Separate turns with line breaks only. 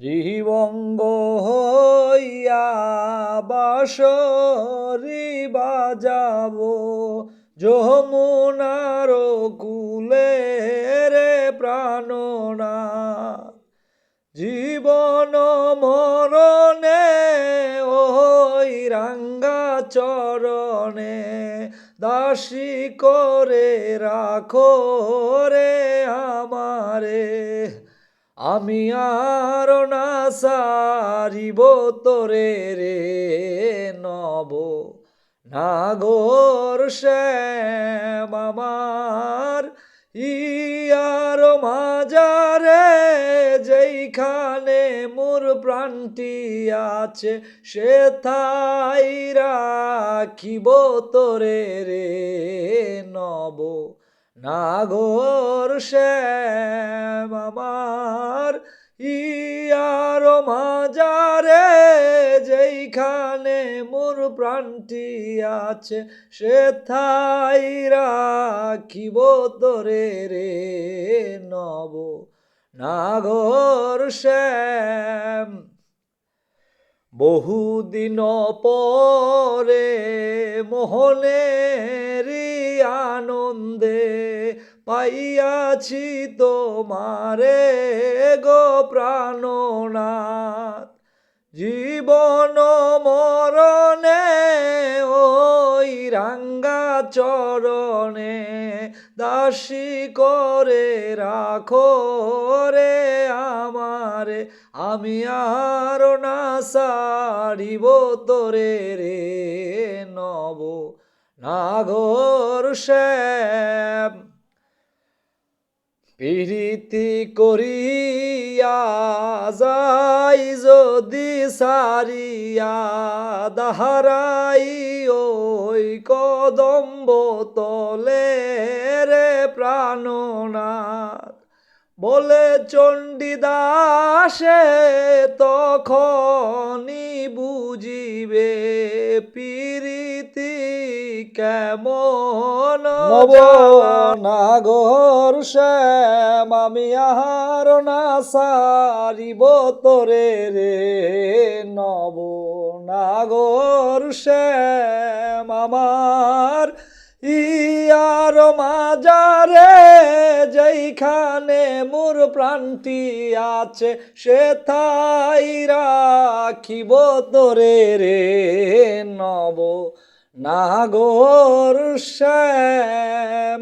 ত্রিবঙ্গ হইয়া বাঁশরি বাজাবো যমুনার কূলে রে প্রাণনাথ। জীবন মরণে ওই রাঙ্গা চরণে দাসী করে রাখো রে আমারে। আমি আর না সারিব তোরে রে নব নাগর শ্যাম আমার ইয়ার মাজারে যেইখানে মোর প্রাণটি আছে সেথাই রাখিব তোরে রে নব নাগর শ্যাম আমার ইয়ার মাজারে যেইখানে মোর প্রাণটি আছে সেথাই রাখিব তোরে রে নব নাগর শ্যাম। বহুদিন পরে মোহনেরি আনন্দে পাইয়াছি তোমারে গো প্রাণনাথ। জীবন মরণে ওই রাঙ্গা চরণে দাসী করে রাখো রে আমারে। আমি আর না সারিব তোরে রে নব নাগর শ্যাম। প্রীতি করিয়া যাই যদি সারিয়া দাহারাই ওই কদম্ব তলে রে প্রাণনাথ। বলে চণ্ডীদাসে তখনই বুঝিবে প্রীতি কেমন নাগর শ্যাম। আমি আর না সারিব তোরে রে নব নাগর শ্যাম আমার ইয়ার মাজারে যেইখানে মোর প্রাণটি আছে সেথাই রাখিব তোরে রে নব নাগর শ্যাম।